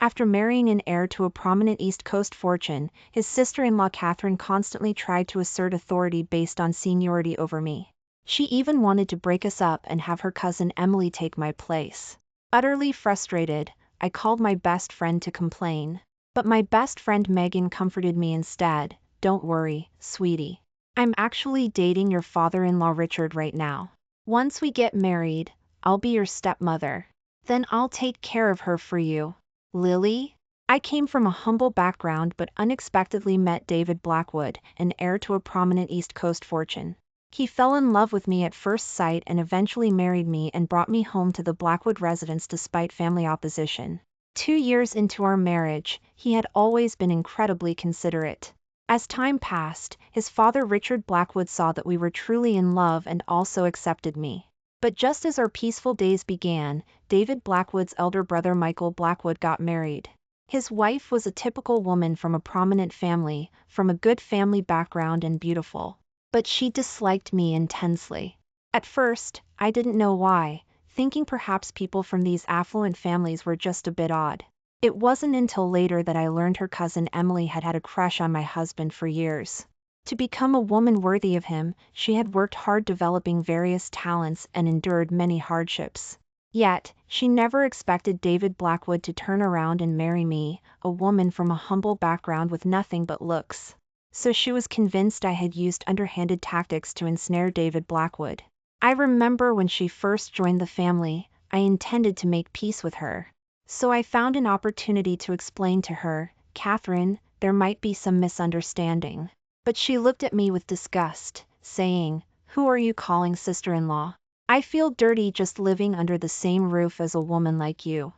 After marrying an heir to a prominent East Coast fortune, his sister-in-law Catherine constantly tried to assert authority based on seniority over me. She even wanted to break us up and have her cousin Emily take my place. Utterly frustrated, I called my best friend to complain. But my best friend Megan comforted me instead. "Don't worry, sweetie. I'm actually dating your father-in-law Richard right now. Once we get married, I'll be your stepmother. Then I'll take care of her for you." Lily? I came from a humble background but unexpectedly met David Blackwood, an heir to a prominent East Coast fortune. He fell in love with me at first sight and eventually married me and brought me home to the Blackwood residence despite family opposition. 2 years into our marriage, he had always been incredibly considerate. As time passed, his father Richard Blackwood saw that we were truly in love and also accepted me. But just as our peaceful days began, David Blackwood's elder brother Michael Blackwood got married. His wife was a typical woman from a prominent family, from a good family background and beautiful. But she disliked me intensely. At first, I didn't know why, thinking perhaps people from these affluent families were just a bit odd. It wasn't until later that I learned her cousin Emily had had a crush on my husband for years. To become a woman worthy of him, she had worked hard developing various talents and endured many hardships. Yet, she never expected David Blackwood to turn around and marry me, a woman from a humble background with nothing but looks. So she was convinced I had used underhanded tactics to ensnare David Blackwood. I remember when she first joined the family, I intended to make peace with her. So I found an opportunity to explain to her, "Catherine, there might be some misunderstanding." But she looked at me with disgust, saying, "Who are you calling sister-in-law? I feel dirty just living under the same roof as a woman like you.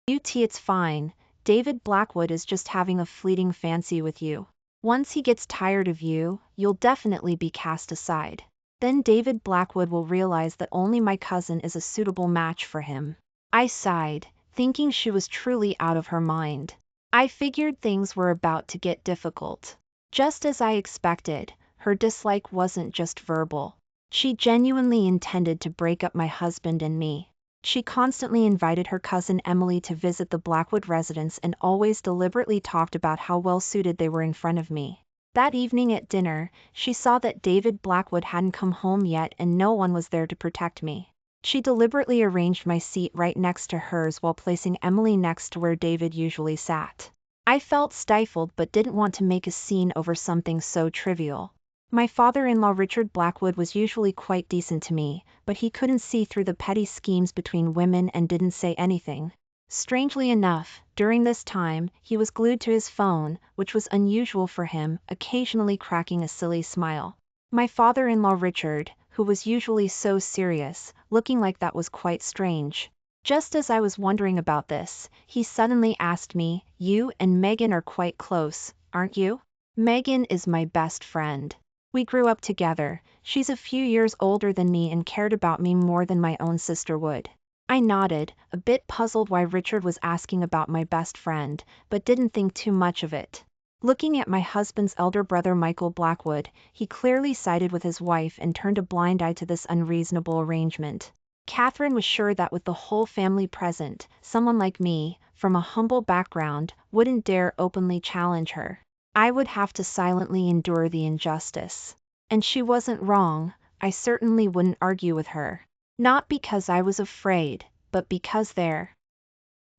It's fine. David Blackwood is just having a fleeting fancy with you. Once he gets tired of you, you'll definitely be cast aside. Then David Blackwood will realize that only my cousin is a suitable match for him." I sighed, thinking she was truly out of her mind. I figured things were about to get difficult. Just as I expected, her dislike wasn't just verbal. She genuinely intended to break up my husband and me. She constantly invited her cousin Emily to visit the Blackwood residence and always deliberately talked about how well suited they were in front of me. That evening at dinner, she saw that David Blackwood hadn't come home yet and no one was there to protect me. She deliberately arranged my seat right next to hers while placing Emily next to where David usually sat. I felt stifled but didn't want to make a scene over something so trivial. My father-in-law Richard Blackwood was usually quite decent to me, but he couldn't see through the petty schemes between women and didn't say anything. Strangely enough, during this time, he was glued to his phone, which was unusual for him, occasionally cracking a silly smile. My father-in-law Richard, who was usually so serious, looking like that was quite strange. Just as I was wondering about this, he suddenly asked me, "You and Megan are quite close, aren't you?" Megan is my best friend. We grew up together. She's a few years older than me and cared about me more than my own sister would. I nodded, a bit puzzled why Richard was asking about my best friend, but didn't think too much of it. Looking at my husband's elder brother Michael Blackwood, he clearly sided with his wife and turned a blind eye to this unreasonable arrangement. Catherine was sure that with the whole family present, someone like me, from a humble background, wouldn't dare openly challenge her. I would have to silently endure the injustice. And she wasn't wrong. I certainly wouldn't argue with her. Not because I was afraid, but because there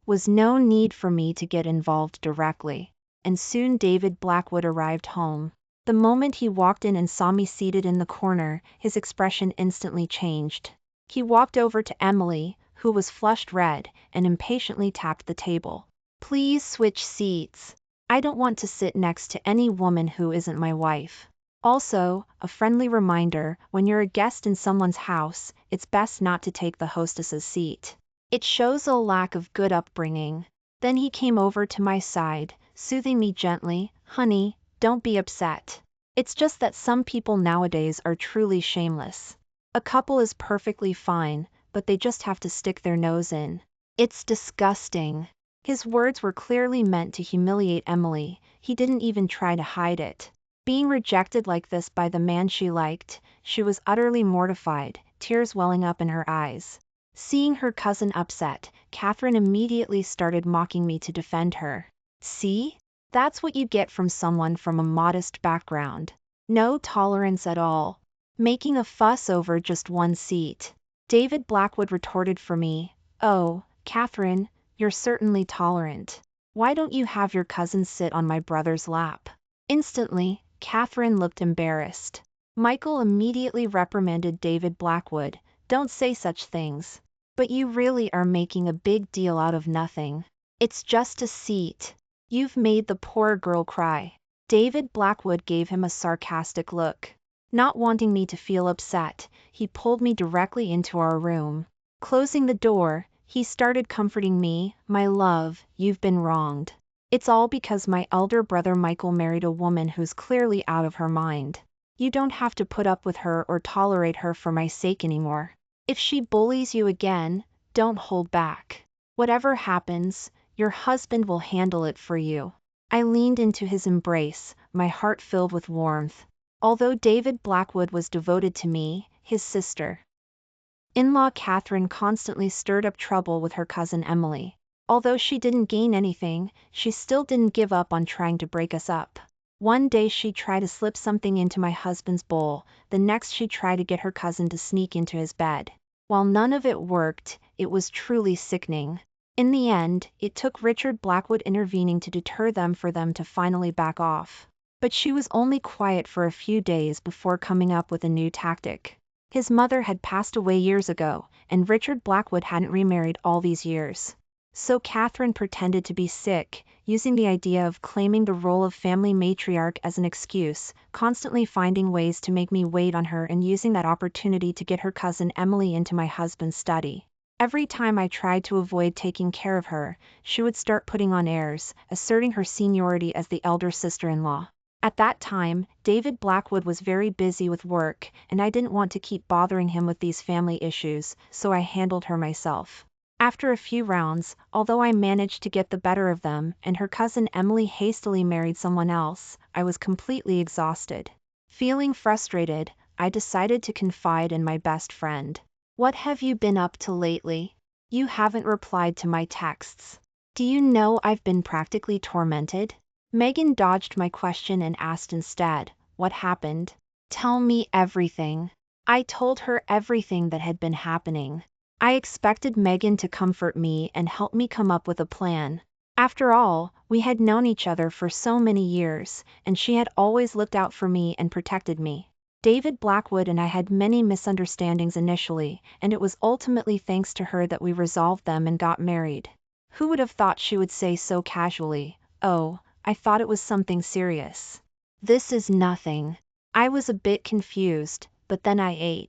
was no need for me to get involved directly. And soon David Blackwood arrived home. The moment he walked in and saw me seated in the corner, his expression instantly changed. He walked over to Emily, who was flushed red, and impatiently tapped the table. "Please switch seats. I don't want to sit next to any woman who isn't my wife. Also, a friendly reminder, when you're a guest in someone's house, it's best not to take the hostess's seat. It shows a lack of good upbringing." Then he came over to my side, soothing me gently, "Honey, don't be upset. It's just that some people nowadays are truly shameless. A couple is perfectly fine, but they just have to stick their nose in. It's disgusting." His words were clearly meant to humiliate Emily. He didn't even try to hide it. Being rejected like this by the man she liked, she was utterly mortified, tears welling up in her eyes. Seeing her cousin upset, Catherine immediately started mocking me to defend her. See? That's what you get from someone from a modest background. No tolerance at all. Making a fuss over just one seat. David Blackwood retorted for me, "Oh, Catherine, you're certainly tolerant. Why don't you have your cousin sit on my brother's lap?" Instantly, Catherine looked embarrassed. Michael immediately reprimanded David Blackwood, "Don't say such things. But you really are making a big deal out of nothing. It's just a seat. You've made the poor girl cry." David Blackwood gave him a sarcastic look. Not wanting me to feel upset, he pulled me directly into our room. Closing the door, he started comforting me, "My love, you've been wronged. It's all because my elder brother Michael married a woman who's clearly out of her mind. You don't have to put up with her or tolerate her for my sake anymore. If she bullies you again, don't hold back. Whatever happens, your husband will handle it for you." I leaned into his embrace, my heart filled with warmth. Although David Blackwood was devoted to me, his sister-in-law Catherine constantly stirred up trouble with her cousin Emily. Although she didn't gain anything, she still didn't give up on trying to break us up. One day she tried to slip something into my husband's bowl, the next she tried to get her cousin to sneak into his bed. While none of it worked, it was truly sickening. In the end, it took Richard Blackwood intervening to deter them for them to finally back off. But she was only quiet for a few days before coming up with a new tactic. His mother had passed away years ago, and Richard Blackwood hadn't remarried all these years. So Catherine pretended to be sick, using the idea of claiming the role of family matriarch as an excuse, constantly finding ways to make me wait on her and using that opportunity to get her cousin Emily into my husband's study. Every time I tried to avoid taking care of her, she would start putting on airs, asserting her seniority as the elder sister-in-law. At that time, David Blackwood was very busy with work, and I didn't want to keep bothering him with these family issues, so I handled her myself. After a few rounds, although I managed to get the better of them and her cousin Emily hastily married someone else, I was completely exhausted. Feeling frustrated, I decided to confide in my best friend. "What have you been up to lately? You haven't replied to my texts. Do you know I've been practically tormented?" Megan dodged my question and asked instead, "What happened? Tell me everything." I told her everything that had been happening. I expected Megan to comfort me and help me come up with a plan. After all, we had known each other for so many years, and she had always looked out for me and protected me. David Blackwood and I had many misunderstandings initially, and it was ultimately thanks to her that we resolved them and got married. Who would have thought she would say so casually, "Oh, I thought it was something serious." "This is nothing." I was a bit confused, but then I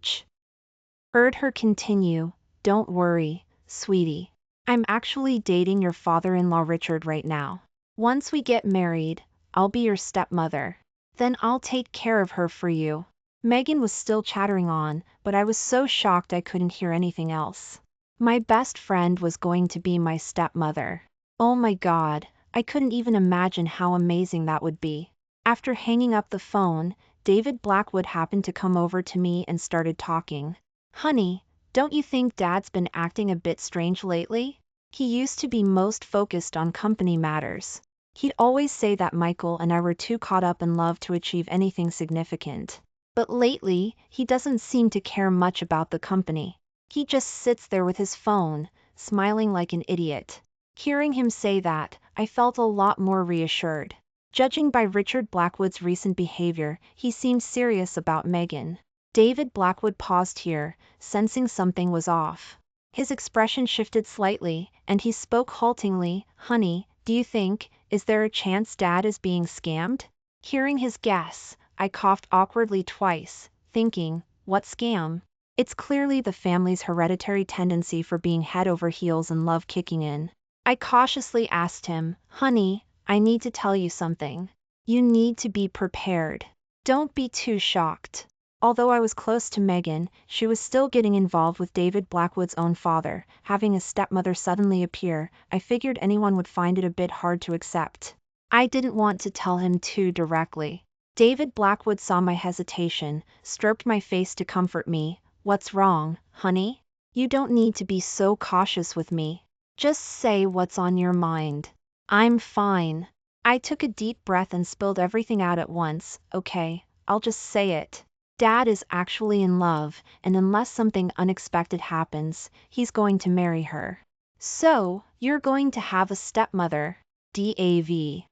heard her continue, "Don't worry, sweetie. I'm actually dating your father-in-law Richard right now. Once we get married, I'll be your stepmother. Then I'll take care of her for you." Megan was still chattering on, but I was so shocked I couldn't hear anything else. My best friend was going to be my stepmother. Oh my God, I couldn't even imagine how amazing that would be. After hanging up the phone, David Blackwood happened to come over to me and started talking. "Honey, don't you think Dad's been acting a bit strange lately? He used to be most focused on company matters. He'd always say that Michael and I were too caught up in love to achieve anything significant. But lately, he doesn't seem to care much about the company. He just sits there with his phone, smiling like an idiot." Hearing him say that, I felt a lot more reassured. Judging by Richard Blackwood's recent behavior, he seemed serious about Megan. David Blackwood paused here, sensing something was off. His expression shifted slightly, and he spoke haltingly, "Honey, is there a chance Dad is being scammed?" Hearing his guess, I coughed awkwardly twice, thinking, what scam? It's clearly the family's hereditary tendency for being head over heels and love kicking in. I cautiously asked him, "Honey, I need to tell you something. You need to be prepared. Don't be too shocked." Although I was close to Megan, she was still getting involved with David Blackwood's own father. Having a stepmother suddenly appear, I figured anyone would find it a bit hard to accept. I didn't want to tell him too directly. David Blackwood saw my hesitation, stroked my face to comfort me. "What's wrong, honey? You don't need to be so cautious with me. Just say what's on your mind. I'm fine. I took a deep breath and spilled everything out at once. Okay, I'll just say it. Dad is actually in love, and unless something unexpected happens, he's going to marry her. So, you're going to have a stepmother. DAV.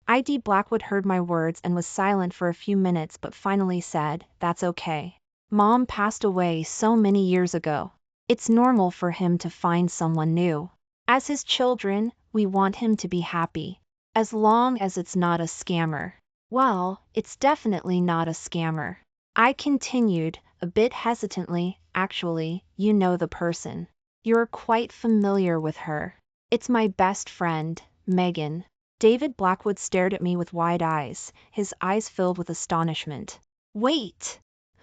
ID Blackwood heard my words and was silent for a few minutes but finally said, "That's okay. Mom passed away so many years ago. It's normal for him to find someone new. As his children, we want him to be happy. As long as it's not a scammer." Well, it's definitely not a scammer. I continued, a bit hesitantly. Actually, you know the person. You're quite familiar with her. It's my best friend, Megan. David Blackwood stared at me with wide eyes, his eyes filled with astonishment. Wait!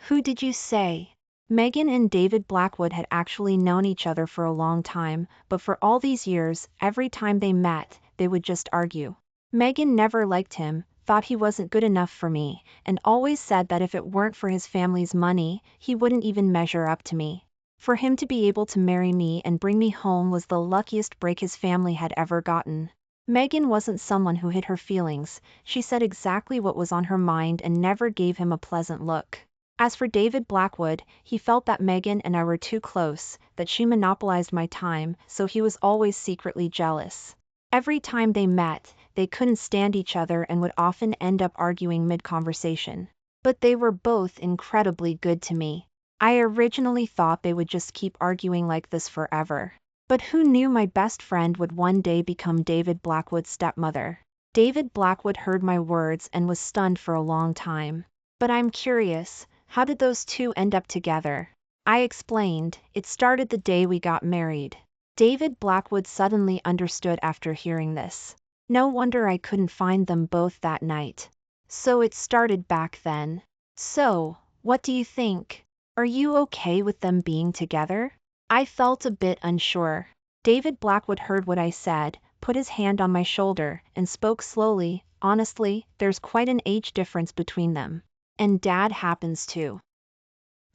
Who did you say? Megan and David Blackwood had actually known each other for a long time, but for all these years, every time they met, they would just argue. Megan never liked him, thought he wasn't good enough for me, and always said that if it weren't for his family's money, he wouldn't even measure up to me. For him to be able to marry me and bring me home was the luckiest break his family had ever gotten. Megan wasn't someone who hid her feelings, she said exactly what was on her mind and never gave him a pleasant look. As for David Blackwood, he felt that Megan and I were too close, that she monopolized my time, so he was always secretly jealous. Every time they met, they couldn't stand each other and would often end up arguing mid-conversation. But they were both incredibly good to me. I originally thought they would just keep arguing like this forever. But who knew my best friend would one day become David Blackwood's stepmother? David Blackwood heard my words and was stunned for a long time. But I'm curious, how did those two end up together? I explained, it started the day we got married. David Blackwood suddenly understood after hearing this. No wonder I couldn't find them both that night. So it started back then. So, what do you think? Are you okay with them being together? I felt a bit unsure. David Blackwood heard what I said, put his hand on my shoulder, and spoke slowly. Honestly, there's quite an age difference between them. And Dad happens to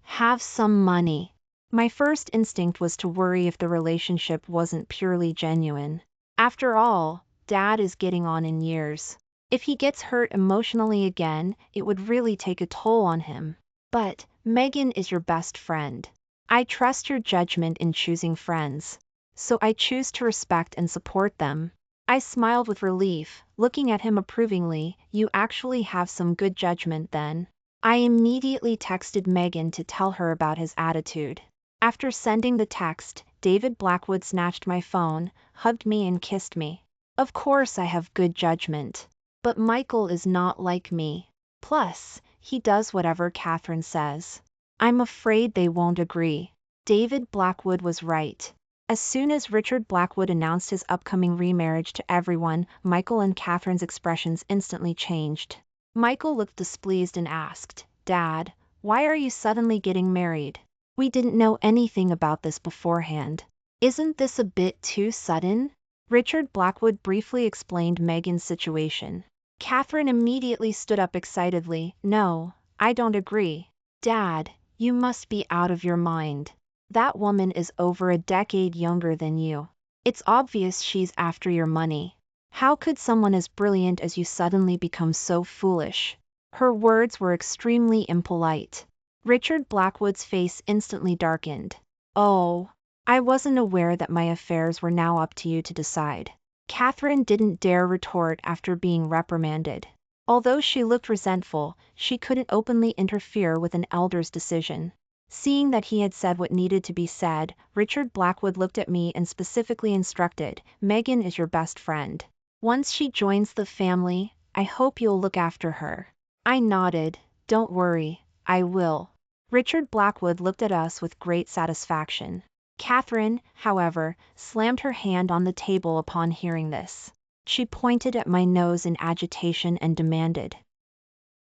have some money. My first instinct was to worry if the relationship wasn't purely genuine. After all, Dad is getting on in years. If he gets hurt emotionally again, it would really take a toll on him. But, Megan is your best friend. I trust your judgment in choosing friends. So I choose to respect and support them. I smiled with relief, looking at him approvingly. You actually have some good judgment then. I immediately texted Megan to tell her about his attitude. After sending the text, David Blackwood snatched my phone, hugged me and kissed me. Of course I have good judgment. But Michael is not like me. Plus, he does whatever Catherine says. I'm afraid they won't agree. David Blackwood was right. As soon as Richard Blackwood announced his upcoming remarriage to everyone, Michael and Catherine's expressions instantly changed. Michael looked displeased and asked, "Dad, why are you suddenly getting married? We didn't know anything about this beforehand. Isn't this a bit too sudden?" Richard Blackwood briefly explained Megan's situation. Catherine immediately stood up excitedly. "No, I don't agree. Dad, you must be out of your mind. That woman is over a decade younger than you. It's obvious she's after your money. How could someone as brilliant as you suddenly become so foolish?" Her words were extremely impolite. Richard Blackwood's face instantly darkened. "Oh, I wasn't aware that my affairs were now up to you to decide." Catherine didn't dare retort after being reprimanded. Although she looked resentful, she couldn't openly interfere with an elder's decision. Seeing that he had said what needed to be said, Richard Blackwood looked at me and specifically instructed, "Megan is your best friend. Once she joins the family, I hope you'll look after her." I nodded. "Don't worry, I will." Richard Blackwood looked at us with great satisfaction. Catherine, however, slammed her hand on the table upon hearing this. She pointed at my nose in agitation and demanded,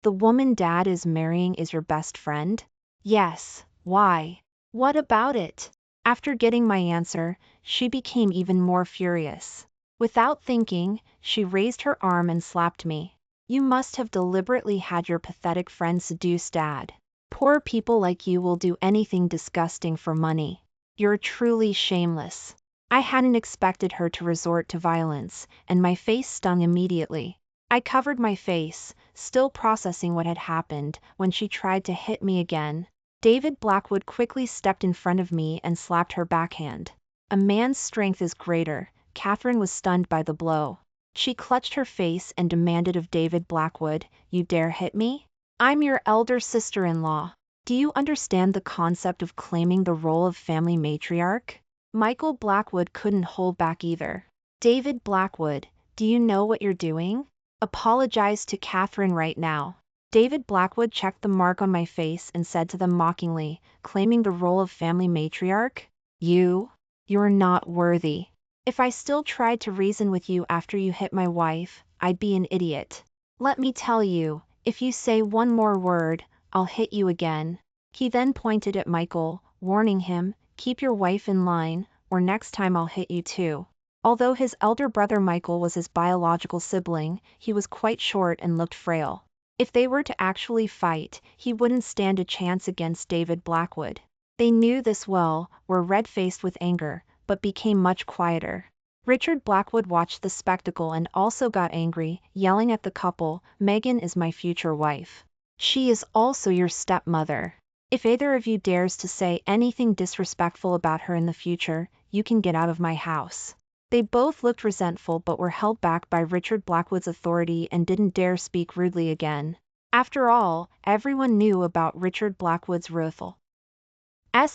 "The woman Dad is marrying is your best friend?" "Yes, why? What about it?" After getting my answer, she became even more furious. Without thinking, she raised her arm and slapped me. "You must have deliberately had your pathetic friend seduce Dad. Poor people like you will do anything disgusting for money." You're truly shameless. I hadn't expected her to resort to violence, and my face stung immediately. I covered my face, still processing what had happened, when she tried to hit me again. David Blackwood quickly stepped in front of me and slapped her backhand. A man's strength is greater. Catherine was stunned by the blow. She clutched her face and demanded of David Blackwood, "You dare hit me? I'm your elder sister-in-law. Do you understand the concept of claiming the role of family matriarch?" Michael Blackwood couldn't hold back either. "David Blackwood, do you know what you're doing? Apologize to Catherine right now." David Blackwood checked the mark on my face and said to them mockingly, "Claiming the role of family matriarch? You're not worthy. If I still tried to reason with you after you hit my wife, I'd be an idiot. Let me tell you, if you say one more word, I'll hit you again." He then pointed at Michael, warning him, "Keep your wife in line, or next time I'll hit you too." Although his elder brother Michael was his biological sibling, he was quite short and looked frail. If they were to actually fight, he wouldn't stand a chance against David Blackwood. They knew this well, were red-faced with anger, but became much quieter. Richard Blackwood watched the spectacle and also got angry, yelling at the couple, "Megan is my future wife. She is also your stepmother. If either of you dares to say anything disrespectful about her in the future, you can get out of my house." They both looked resentful but were held back by Richard Blackwood's authority and didn't dare speak rudely again. After all, everyone knew about Richard Blackwood's ruthless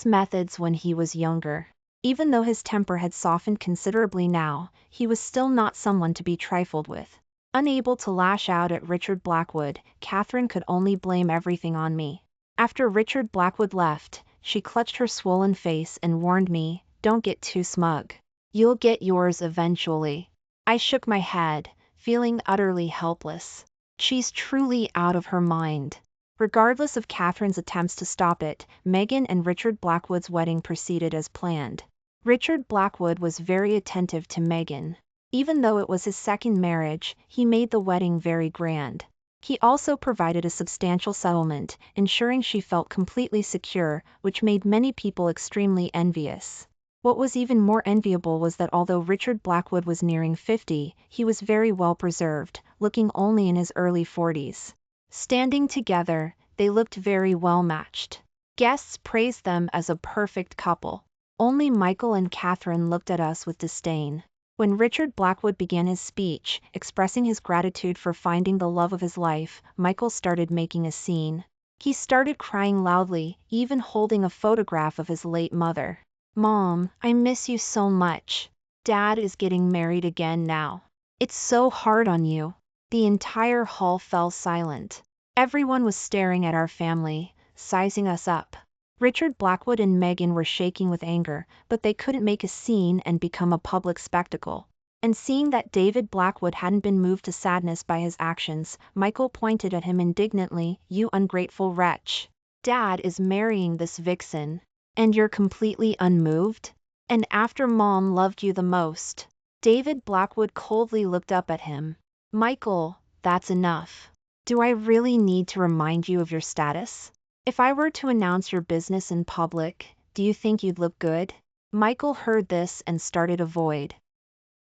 methods when he was younger. Even though his temper had softened considerably now, he was still not someone to be trifled with. Unable to lash out at Richard Blackwood, Catherine could only blame everything on me. After Richard Blackwood left, she clutched her swollen face and warned me, "Don't get too smug. You'll get yours eventually." I shook my head, feeling utterly helpless. She's truly out of her mind. Regardless of Catherine's attempts to stop it, Megan and Richard Blackwood's wedding proceeded as planned. Richard Blackwood was very attentive to Megan. Even though it was his second marriage, he made the wedding very grand. He also provided a substantial settlement, ensuring she felt completely secure, which made many people extremely envious. What was even more enviable was that although Richard Blackwood was nearing 50, he was very well preserved, looking only in his early 40s. Standing together, they looked very well matched. Guests praised them as a perfect couple. Only Michael and Catherine looked at us with disdain. When Richard Blackwood began his speech, expressing his gratitude for finding the love of his life, Michael started making a scene. He started crying loudly, even holding a photograph of his late mother. "Mom, I miss you so much. Dad is getting married again now. It's so hard on you." The entire hall fell silent. Everyone was staring at our family, sizing us up. Richard Blackwood and Megan were shaking with anger, but they couldn't make a scene and become a public spectacle. And seeing that David Blackwood hadn't been moved to sadness by his actions, Michael pointed at him indignantly, "You ungrateful wretch. Dad is marrying this vixen. And you're completely unmoved? And after Mom loved you the most." David Blackwood coldly looked up at him. "Michael, that's enough. Do I really need to remind you of your status? If I were to announce your business in public, do you think you'd look good?" Michael heard this and started avoid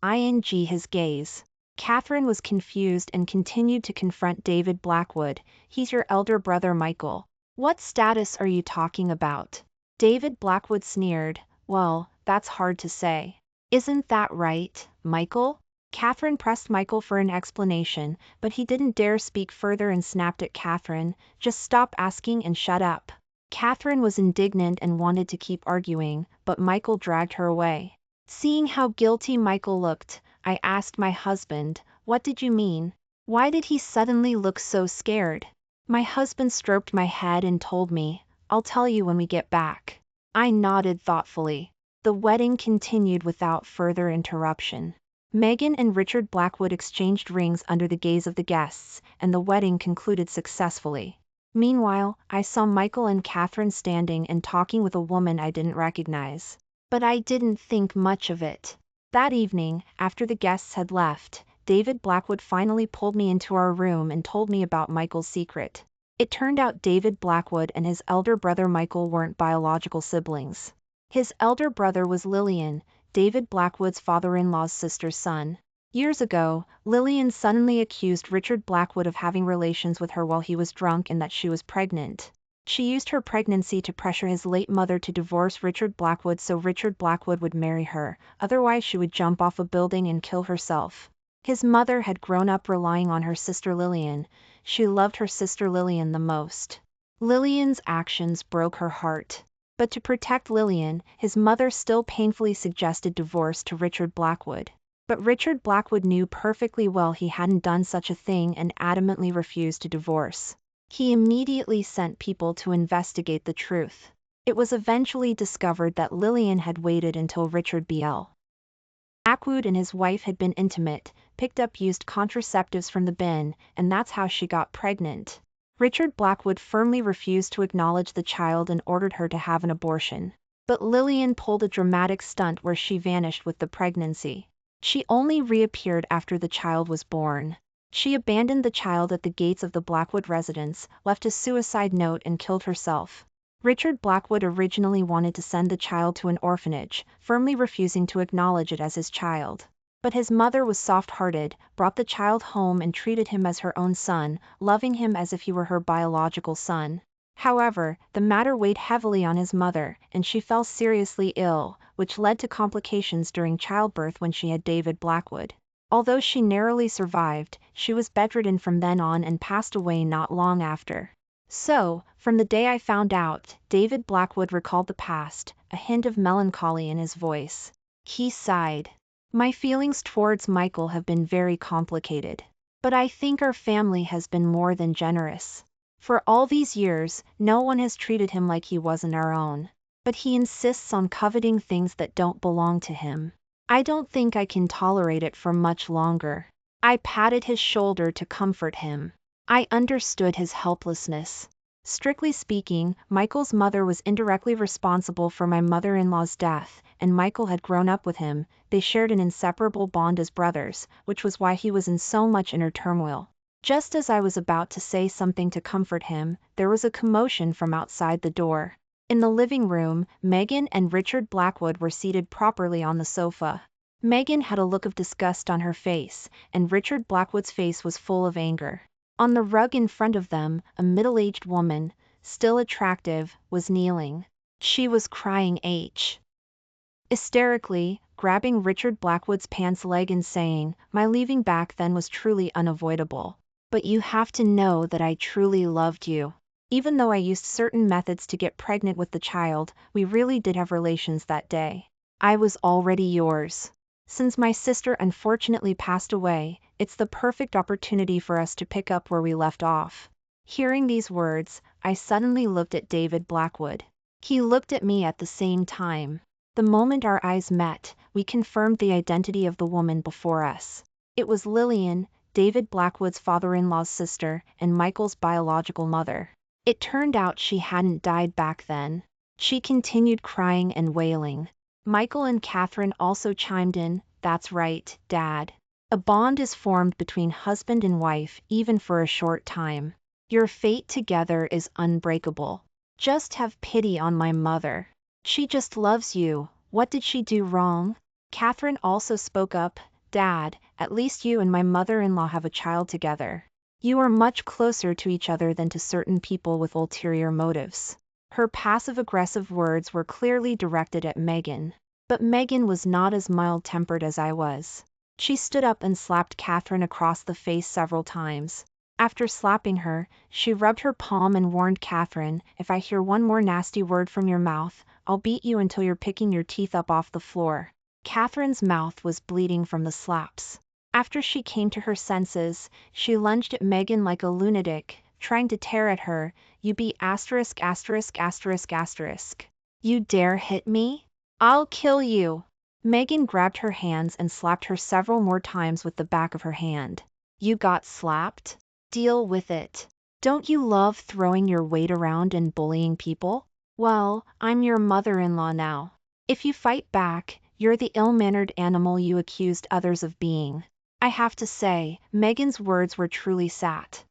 his gaze. Catherine was confused and continued to confront David Blackwood. "He's your elder brother Michael. What status are you talking about?" David Blackwood sneered, "Well, that's hard to say. Isn't that right, Michael?" Catherine pressed Michael for an explanation, but he didn't dare speak further and snapped at Catherine, "Just stop asking and shut up." Catherine was indignant and wanted to keep arguing, but Michael dragged her away. Seeing how guilty Michael looked, I asked my husband, "What did you mean? Why did he suddenly look so scared?" My husband stroked my head and told me, "I'll tell you when we get back." I nodded thoughtfully. The wedding continued without further interruption. Megan and Richard Blackwood exchanged rings under the gaze of the guests, and the wedding concluded successfully. Meanwhile, I saw Michael and Catherine standing and talking with a woman I didn't recognize. But I didn't think much of it. That evening, after the guests had left, David Blackwood finally pulled me into our room and told me about Michael's secret. It turned out David Blackwood and his elder brother Michael weren't biological siblings. His elder brother was Lillian, David Blackwood's father-in-law's sister's son. Years ago, Lillian suddenly accused Richard Blackwood of having relations with her while he was drunk and that she was pregnant. She used her pregnancy to pressure his late mother to divorce Richard Blackwood so Richard Blackwood would marry her, otherwise she would jump off a building and kill herself. His mother had grown up relying on her sister Lillian. She loved her sister Lillian the most. Lillian's actions broke her heart. But to protect Lillian, his mother still painfully suggested divorce to Richard Blackwood. But Richard Blackwood knew perfectly well he hadn't done such a thing and adamantly refused to divorce. He immediately sent people to investigate the truth. It was eventually discovered that Lillian had waited until Richard Blackwood and his wife had been intimate, picked up used contraceptives from the bin, and that's how she got pregnant. Richard Blackwood firmly refused to acknowledge the child and ordered her to have an abortion. But Lillian pulled a dramatic stunt where she vanished with the pregnancy. She only reappeared after the child was born. She abandoned the child at the gates of the Blackwood residence, left a suicide note and killed herself. Richard Blackwood originally wanted to send the child to an orphanage, firmly refusing to acknowledge it as his child. But his mother was soft-hearted, brought the child home and treated him as her own son, loving him as if he were her biological son. However, the matter weighed heavily on his mother, and she fell seriously ill, which led to complications during childbirth when she had David Blackwood. Although she narrowly survived, she was bedridden from then on and passed away not long after. So, from the day I found out, David Blackwood recalled the past, a hint of melancholy in his voice. He sighed. My feelings towards Michael have been very complicated. But I think our family has been more than generous. For all these years, no one has treated him like he wasn't our own. But he insists on coveting things that don't belong to him. I don't think I can tolerate it for much longer. I patted his shoulder to comfort him. I understood his helplessness. Strictly speaking, Michael's mother was indirectly responsible for my mother-in-law's death, and Michael had grown up with him. They shared an inseparable bond as brothers, which was why he was in so much inner turmoil. Just as I was about to say something to comfort him, there was a commotion from outside the door. In the living room, Megan and Richard Blackwood were seated properly on the sofa. Megan had a look of disgust on her face, and Richard Blackwood's face was full of anger. On the rug in front of them, a middle-aged woman, still attractive, was kneeling. She was crying hysterically, grabbing Richard Blackwood's pants leg and saying, "My leaving back then was truly unavoidable. But you have to know that I truly loved you. Even though I used certain methods to get pregnant with the child, we really did have relations that day. I was already yours. Since my sister unfortunately passed away, it's the perfect opportunity for us to pick up where we left off." Hearing these words, I suddenly looked at David Blackwood. He looked at me at the same time. The moment our eyes met, we confirmed the identity of the woman before us. It was Lillian, David Blackwood's father-in-law's sister, and Michael's biological mother. It turned out she hadn't died back then. She continued crying and wailing. Michael and Catherine also chimed in, "That's right, Dad. A bond is formed between husband and wife even for a short time. Your fate together is unbreakable. Just have pity on my mother. She just loves you. What did she do wrong?" Catherine also spoke up, "Dad, at least you and my mother-in-law have a child together. You are much closer to each other than to certain people with ulterior motives." Her passive-aggressive words were clearly directed at Megan. But Megan was not as mild-tempered as I was. She stood up and slapped Catherine across the face several times. After slapping her, she rubbed her palm and warned Catherine, "If I hear one more nasty word from your mouth, I'll beat you until you're picking your teeth up off the floor." Catherine's mouth was bleeding from the slaps. After she came to her senses, she lunged at Megan like a lunatic, trying to tear at her. "You be **********. You dare hit me? I'll kill you." Megan grabbed her hands and slapped her several more times with the back of her hand. "You got slapped? Deal with it. Don't you love throwing your weight around and bullying people? Well, I'm your mother-in-law now. If you fight back, you're the ill-mannered animal you accused others of being." I have to say, Megan's words were truly satisfying.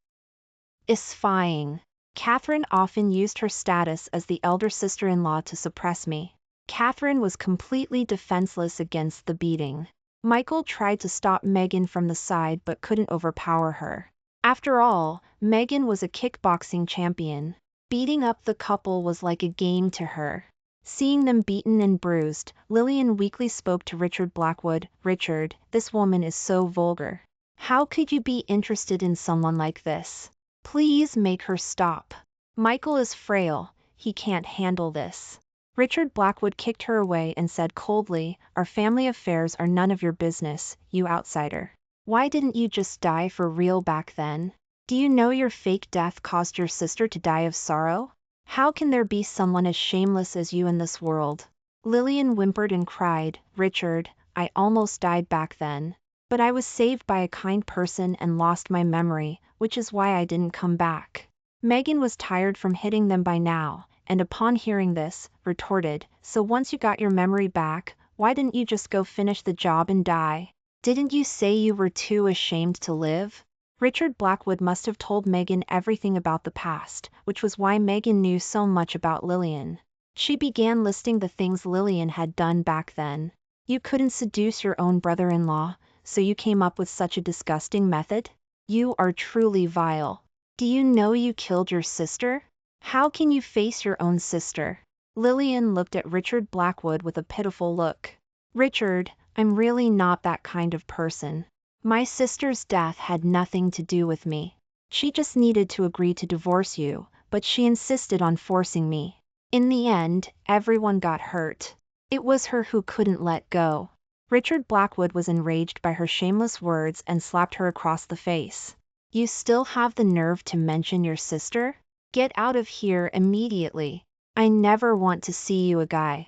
Catherine often used her status as the elder sister-in-law to suppress me. Catherine was completely defenseless against the beating. Michael tried to stop Megan from the side but couldn't overpower her. After all, Megan was a kickboxing champion. Beating up the couple was like a game to her. Seeing them beaten and bruised, Lillian weakly spoke to Richard Blackwood. "Richard, this woman is so vulgar. How could you be interested in someone like this? Please make her stop. Michael is frail, he can't handle this." Richard Blackwood kicked her away and said coldly, "Our family affairs are none of your business, you outsider. Why didn't you just die for real back then? Do you know your fake death caused your sister to die of sorrow? How can there be someone as shameless as you in this world?" Lillian whimpered and cried, "Richard, I almost died back then. But I was saved by a kind person and lost my memory, which is why I didn't come back." Megan was tired from hitting them by now, and upon hearing this, retorted, "So once you got your memory back, why didn't you just go finish the job and die? Didn't you say you were too ashamed to live?" Richard Blackwood must have told Megan everything about the past, which was why Megan knew so much about Lillian. She began listing the things Lillian had done back then. "You couldn't seduce your own brother-in-law, so you came up with such a disgusting method? You are truly vile. Do you know you killed your sister? How can you face your own sister?" Lillian looked at Richard Blackwood with a pitiful look. "Richard, I'm really not that kind of person. My sister's death had nothing to do with me. She just needed to agree to divorce you, but she insisted on forcing me. In the end, everyone got hurt. It was her who couldn't let go." Richard Blackwood was enraged by her shameless words and slapped her across the face. "You still have the nerve to mention your sister? Get out of here immediately. I never want to see you again."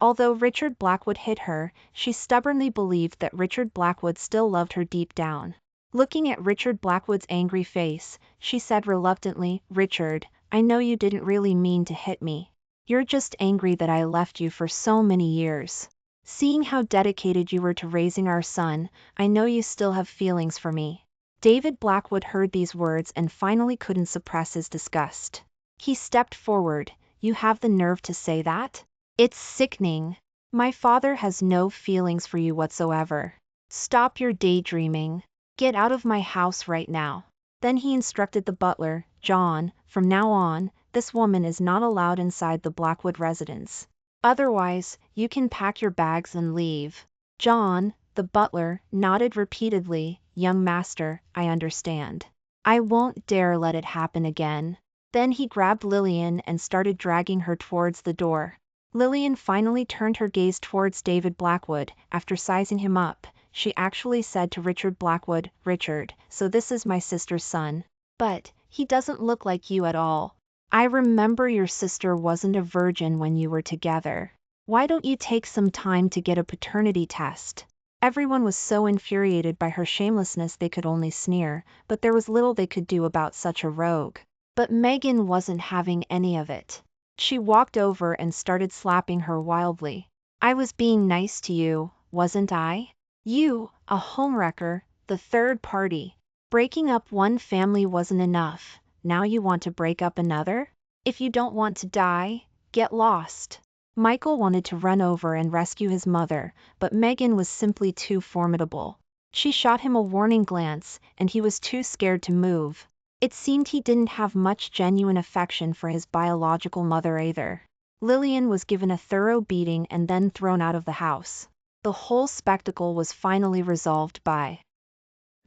Although Richard Blackwood hit her, she stubbornly believed that Richard Blackwood still loved her deep down. Looking at Richard Blackwood's angry face, she said reluctantly, "Richard, I know you didn't really mean to hit me. You're just angry that I left you for so many years. Seeing how dedicated you were to raising our son, I know you still have feelings for me." David Blackwood heard these words and finally couldn't suppress his disgust. He stepped forward. "You have the nerve to say that? It's sickening. My father has no feelings for you whatsoever. Stop your daydreaming. Get out of my house right now." Then he instructed the butler, "John, from now on, this woman is not allowed inside the Blackwood residence. Otherwise, you can pack your bags and leave." John, the butler, nodded repeatedly. "Young master, I understand. I won't dare let it happen again." Then he grabbed Lillian and started dragging her towards the door. Lillian finally turned her gaze towards David Blackwood. After sizing him up, she actually said to Richard Blackwood, "Richard, so this is my sister's son. But he doesn't look like you at all. I remember your sister wasn't a virgin when you were together. Why don't you take some time to get a paternity test?" Everyone was so infuriated by her shamelessness they could only sneer, but there was little they could do about such a rogue. But Megan wasn't having any of it. She walked over and started slapping her wildly. "I was being nice to you, wasn't I? You, a homewrecker, the third party. Breaking up one family wasn't enough, now you want to break up another? If you don't want to die, get lost." Michael wanted to run over and rescue his mother, but Megan was simply too formidable. She shot him a warning glance, and he was too scared to move. It seemed he didn't have much genuine affection for his biological mother either. Lillian was given a thorough beating and then thrown out of the house. The whole spectacle was finally resolved by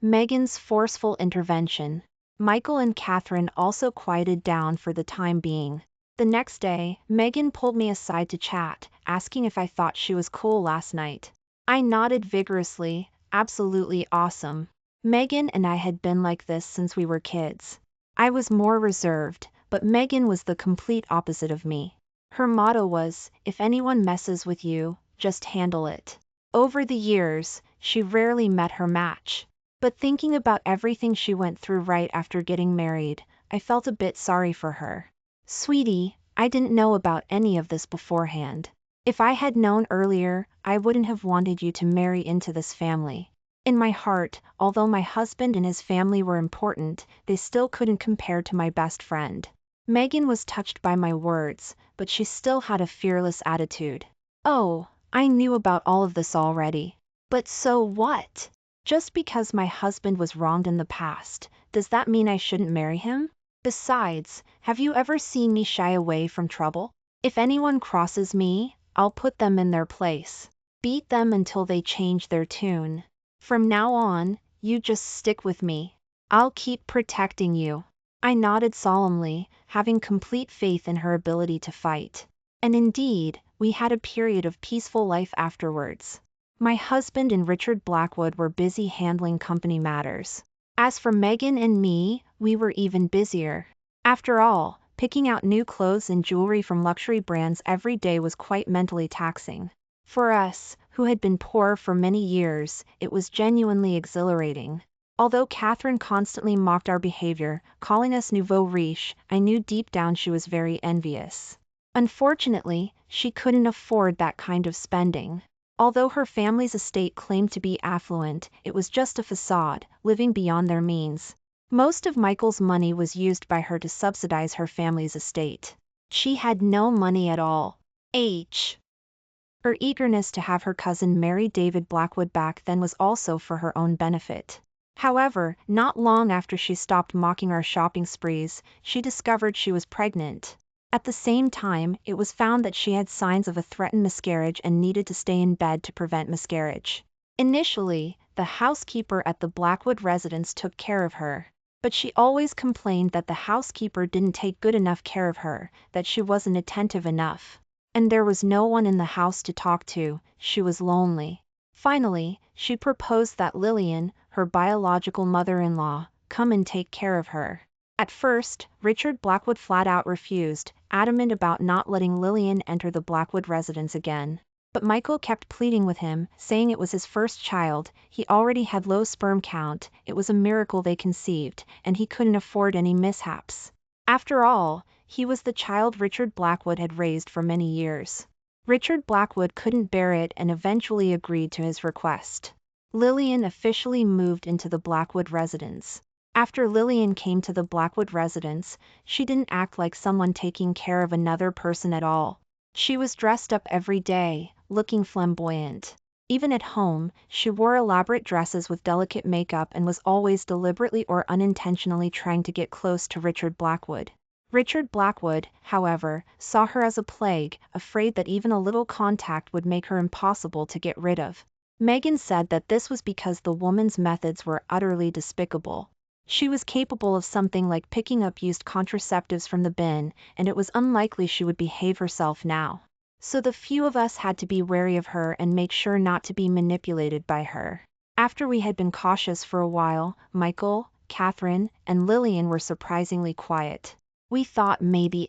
Megan's forceful intervention. Michael and Catherine also quieted down for the time being. The next day, Megan pulled me aside to chat, asking if I thought she was cool last night. I nodded vigorously. "Absolutely awesome. Megan and I had been like this since we were kids." I was more reserved, but Megan was the complete opposite of me. Her motto was, "If anyone messes with you, just handle it." Over the years, she rarely met her match. But thinking about everything she went through right after getting married, I felt a bit sorry for her. "Sweetie, I didn't know about any of this beforehand. If I had known earlier, I wouldn't have wanted you to marry into this family." In my heart, although my husband and his family were important, they still couldn't compare to my best friend. Megan was touched by my words, but she still had a fearless attitude. Oh, I knew about all of this already. But so what? Just because my husband was wronged in the past, does that mean I shouldn't marry him? Besides, have you ever seen me shy away from trouble? If anyone crosses me, I'll put them in their place. Beat them until they change their tune. From now on, you just stick with me. I'll keep protecting you. I nodded solemnly, having complete faith in her ability to fight. And indeed, we had a period of peaceful life afterwards. My husband and Richard Blackwood were busy handling company matters. As for Megan and me, we were even busier. After all, picking out new clothes and jewelry from luxury brands every day was quite mentally taxing. For us, who had been poor for many years, it was genuinely exhilarating. Although Catherine constantly mocked our behavior, calling us nouveau riche, I knew deep down she was very envious. Unfortunately, she couldn't afford that kind of spending. Although her family's estate claimed to be affluent, it was just a facade, living beyond their means. Most of Michael's money was used by her to subsidize her family's estate. She had no money at all. Her eagerness to have her cousin marry David Blackwood back then was also for her own benefit. However, not long after she stopped mocking our shopping sprees, she discovered she was pregnant. At the same time, it was found that she had signs of a threatened miscarriage and needed to stay in bed to prevent miscarriage. Initially, the housekeeper at the Blackwood residence took care of her. But she always complained that the housekeeper didn't take good enough care of her, that she wasn't attentive enough. And there was no one in the house to talk to, she was lonely. Finally, she proposed that Lillian, her biological mother-in-law, come and take care of her. At first, Richard Blackwood flat out refused, adamant about not letting Lillian enter the Blackwood residence again. But Michael kept pleading with him, saying it was his first child, he already had low sperm count, it was a miracle they conceived, and he couldn't afford any mishaps. After all, he was the child Richard Blackwood had raised for many years. Richard Blackwood couldn't bear it and eventually agreed to his request. Lillian officially moved into the Blackwood residence. After Lillian came to the Blackwood residence, she didn't act like someone taking care of another person at all. She was dressed up every day, looking flamboyant. Even at home, she wore elaborate dresses with delicate makeup and was always deliberately or unintentionally trying to get close to Richard Blackwood. Richard Blackwood, however, saw her as a plague, afraid that even a little contact would make her impossible to get rid of. Megan said that this was because the woman's methods were utterly despicable. She was capable of something like picking up used contraceptives from the bin, and it was unlikely she would behave herself now. So the few of us had to be wary of her and make sure not to be manipulated by her. After we had been cautious for a while, Michael, Catherine, and Lillian were surprisingly quiet. We thought maybe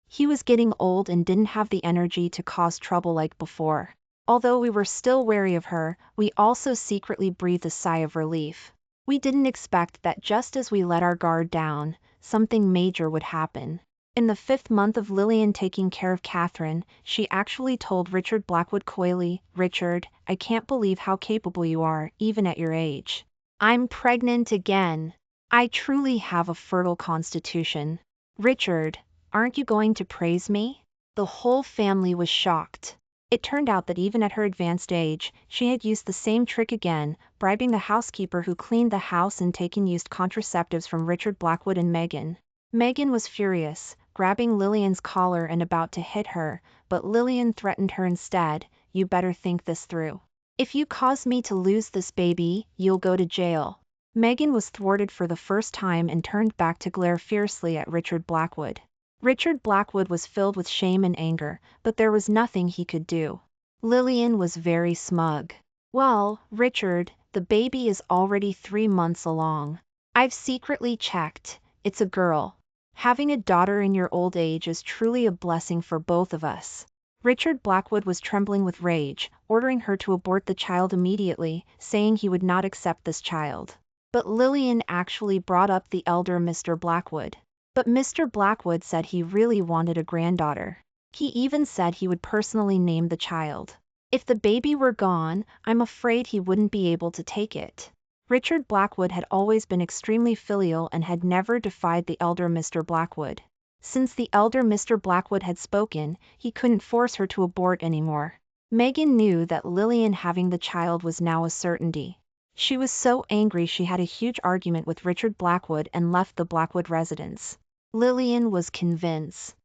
he was getting old and didn't have the energy to cause trouble like before. Although we were still wary of her, we also secretly breathed a sigh of relief. We didn't expect that just as we let our guard down, something major would happen. In the 5th month of Lillian taking care of Catherine, she actually told Richard Blackwood coyly, "Richard, I can't believe how capable you are, even at your age. I'm pregnant again. I truly have a fertile constitution. Richard, aren't you going to praise me?" The whole family was shocked. It turned out that even at her advanced age, she had used the same trick again, bribing the housekeeper who cleaned the house and taking used contraceptives from Richard Blackwood and Megan. Megan was furious, grabbing Lillian's collar and about to hit her, but Lillian threatened her instead, "You better think this through. If you cause me to lose this baby, you'll go to jail." Megan was thwarted for the first time and turned back to glare fiercely at Richard Blackwood. Richard Blackwood was filled with shame and anger, but there was nothing he could do. Lillian was very smug. "Well, Richard, the baby is already 3 months along. I've secretly checked, it's a girl. Having a daughter in your old age is truly a blessing for both of us." Richard Blackwood was trembling with rage, ordering her to abort the child immediately, saying he would not accept this child. But Lillian actually brought up the elder Mr. Blackwood. But Mr. Blackwood said he really wanted a granddaughter. He even said he would personally name the child. If the baby were gone, I'm afraid he wouldn't be able to take it. Richard Blackwood had always been extremely filial and had never defied the elder Mr. Blackwood. Since the elder Mr. Blackwood had spoken, he couldn't force her to abort anymore. Megan knew that Lillian having the child was now a certainty. She was so angry she had a huge argument with Richard Blackwood and left the Blackwood residence. Lillian was convinced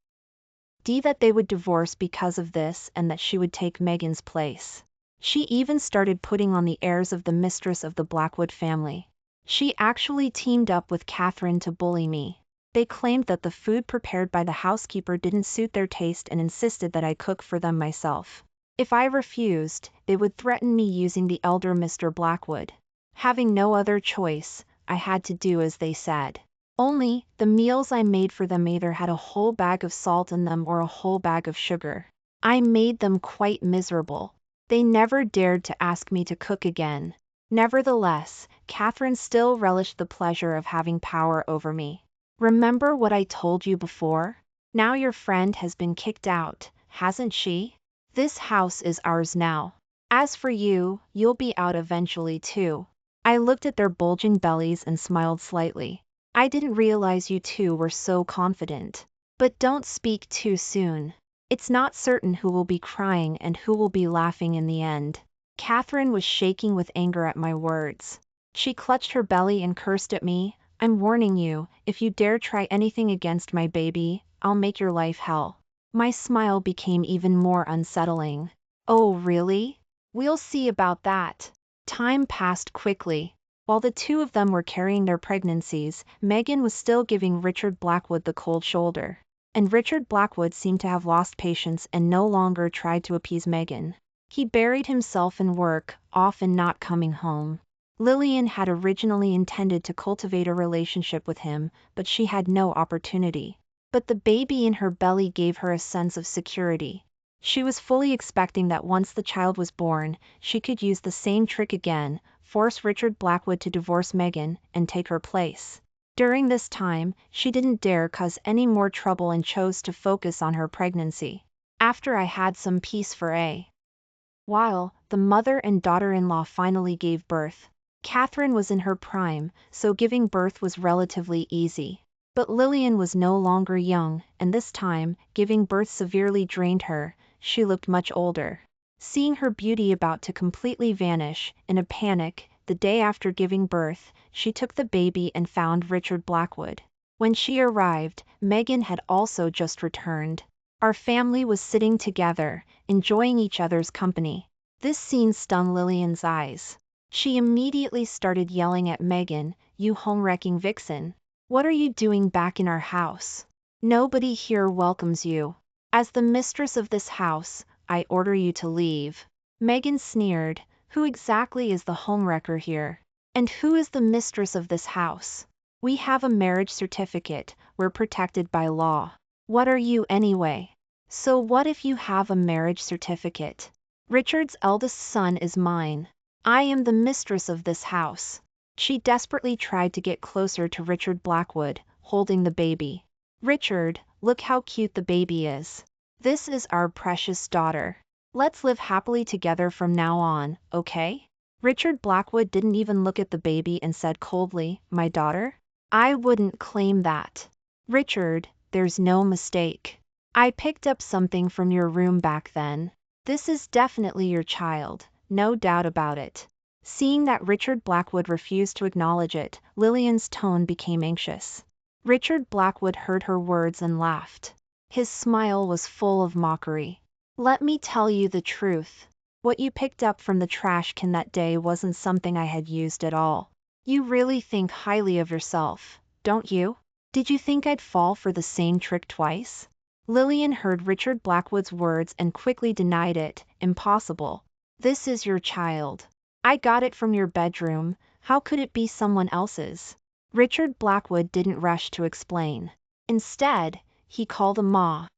that they would divorce because of this and that she would take Megan's place. She even started putting on the airs of the mistress of the Blackwood family. She actually teamed up with Catherine to bully me. They claimed that the food prepared by the housekeeper didn't suit their taste and insisted that I cook for them myself. If I refused, they would threaten me using the elder Mr. Blackwood. Having no other choice, I had to do as they said. Only, the meals I made for them either had a whole bag of salt in them or a whole bag of sugar. I made them quite miserable. They never dared to ask me to cook again. Nevertheless, Catherine still relished the pleasure of having power over me. Remember what I told you before? Now your friend has been kicked out, hasn't she? This house is ours now. As for you, you'll be out eventually too. I looked at their bulging bellies and smiled slightly. I didn't realize you two were so confident. But don't speak too soon. It's not certain who will be crying and who will be laughing in the end. Catherine was shaking with anger at my words. She clutched her belly and cursed at me. I'm warning you, if you dare try anything against my baby, I'll make your life hell. My smile became even more unsettling. Oh really? We'll see about that. Time passed quickly. While the two of them were carrying their pregnancies, Megan was still giving Richard Blackwood the cold shoulder. And Richard Blackwood seemed to have lost patience and no longer tried to appease Megan. He buried himself in work, often not coming home. Lillian had originally intended to cultivate a relationship with him, but she had no opportunity. But the baby in her belly gave her a sense of security. She was fully expecting that once the child was born, she could use the same trick again, force Richard Blackwood to divorce Megan, and take her place. During this time, she didn't dare cause any more trouble and chose to focus on her pregnancy. After I had some peace for a while, the mother and daughter-in-law finally gave birth. Catherine was in her prime, so giving birth was relatively easy. But Lillian was no longer young, and this time, giving birth severely drained her. She looked much older. Seeing her beauty about to completely vanish, in a panic, the day after giving birth, she took the baby and found Richard Blackwood. When she arrived, Megan had also just returned. Our family was sitting together, enjoying each other's company. This scene stung Lillian's eyes. She immediately started yelling at Megan, "You home-wrecking vixen! What are you doing back in our house? Nobody here welcomes you. As the mistress of this house, I order you to leave." Megan sneered, "Who exactly is the homewrecker here? And who is the mistress of this house? We have a marriage certificate, we're protected by law. What are you anyway? So what if you have a marriage certificate? Richard's eldest son is mine. I am the mistress of this house." She desperately tried to get closer to Richard Blackwood, holding the baby. "Richard, look how cute the baby is. This is our precious daughter. Let's live happily together from now on, okay?" Richard Blackwood didn't even look at the baby and said coldly, "My daughter? I wouldn't claim that. Richard, there's no mistake. I picked up something from your room back then. This is definitely your child, no doubt about it." Seeing that Richard Blackwood refused to acknowledge it, Lillian's tone became anxious. Richard Blackwood heard her words and laughed. His smile was full of mockery. "Let me tell you the truth. What you picked up from the trash can that day wasn't something I had used at all. You really think highly of yourself, don't you? Did you think I'd fall for the same trick twice?" Lillian heard Richard Blackwood's words and quickly denied it. "Impossible. This is your child. I got it from your bedroom, how could it be someone else's?" Richard Blackwood didn't rush to explain. Instead, he called a man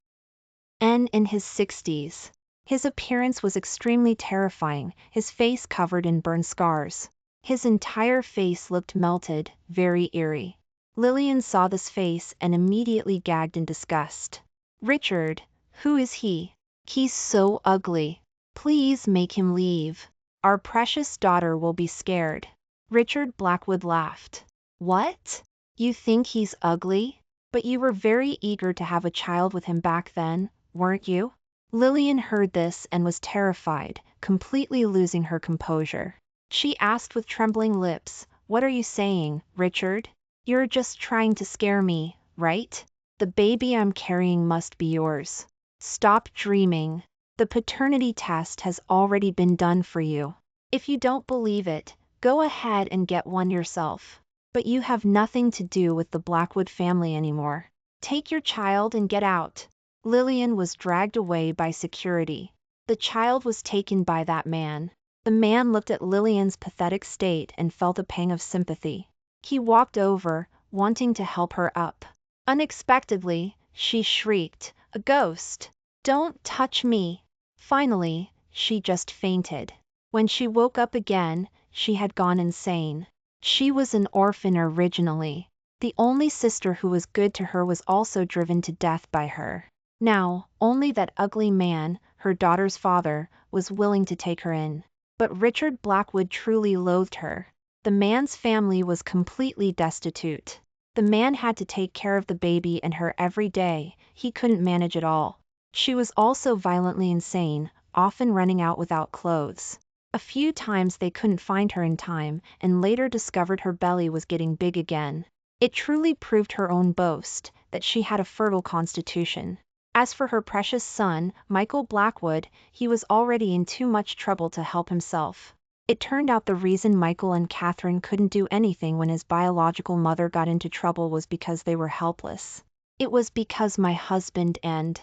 in his 60s. His appearance was extremely terrifying, his face covered in burn scars. His entire face looked melted, very eerie. Lillian saw this face and immediately gagged in disgust. "Richard, who is he? He's so ugly. Please make him leave. Our precious daughter will be scared." Richard Blackwood laughed. What? You think he's ugly? But you were very eager to have a child with him back then, weren't you? Lillian heard this and was terrified, completely losing her composure. She asked with trembling lips, "What are you saying, Richard? You're just trying to scare me, right? The baby I'm carrying must be yours. Stop dreaming. The paternity test has already been done for you. If you don't believe it, go ahead and get one yourself. But you have nothing to do with the Blackwood family anymore. Take your child and get out." Lillian was dragged away by security. The child was taken by that man. The man looked at Lillian's pathetic state and felt a pang of sympathy. He walked over, wanting to help her up. Unexpectedly, she shrieked, "A ghost! Don't touch me!" Finally, she just fainted. When she woke up again, she had gone insane. She was an orphan originally. The only sister who was good to her was also driven to death by her. Now, only that ugly man, her daughter's father, was willing to take her in. But Richard Blackwood truly loathed her. The man's family was completely destitute. The man had to take care of the baby and her every day. He couldn't manage it all. She was also violently insane, often running out without clothes. A few times they couldn't find her in time, and later discovered her belly was getting big again. It truly proved her own boast, that she had a fertile constitution. As for her precious son, Michael Blackwood, he was already in too much trouble to help himself. It turned out the reason Michael and Catherine couldn't do anything when his biological mother got into trouble was because they were helpless. It was because my husband and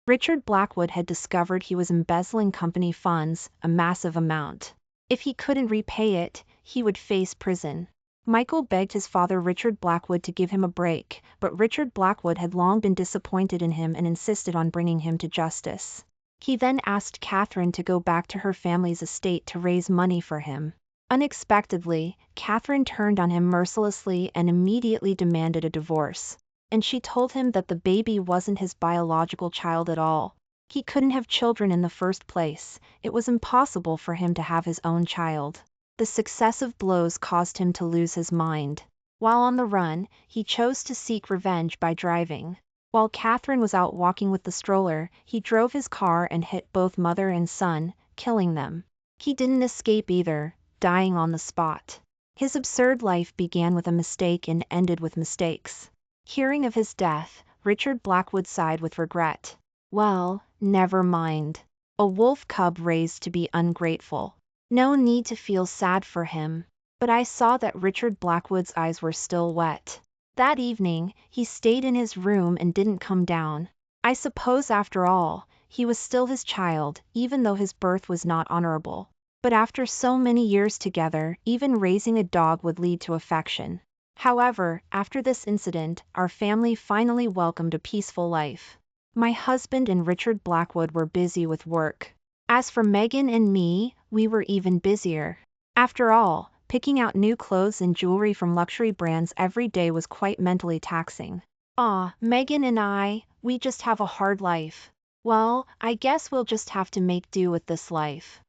Richard Blackwood had discovered he was embezzling company funds, a massive amount. If he couldn't repay it, he would face prison. Michael begged his father Richard Blackwood to give him a break, but Richard Blackwood had long been disappointed in him and insisted on bringing him to justice. He then asked Catherine to go back to her family's estate to raise money for him. Unexpectedly, Catherine turned on him mercilessly and immediately demanded a divorce. And she told him that the baby wasn't his biological child at all. He couldn't have children in the first place. It was impossible for him to have his own child. The successive blows caused him to lose his mind. While on the run, he chose to seek revenge by driving. While Catherine was out walking with the stroller, he drove his car and hit both mother and son, killing them. He didn't escape either, dying on the spot. His absurd life began with a mistake and ended with mistakes. Hearing of his death, Richard Blackwood sighed with regret. Well, never mind. A wolf cub raised to be ungrateful. No need to feel sad for him. But I saw that Richard Blackwood's eyes were still wet. That evening, he stayed in his room and didn't come down. I suppose after all, he was still his child, even though his birth was not honorable. But after so many years together, even raising a dog would lead to affection. However, after this incident, our family finally welcomed a peaceful life. My husband and Richard Blackwood were busy with work. As for Megan and me, we were even busier. After all, picking out new clothes and jewelry from luxury brands every day was quite mentally taxing. Megan and I, we just have a hard life. Well, I guess we'll just have to make do with this life.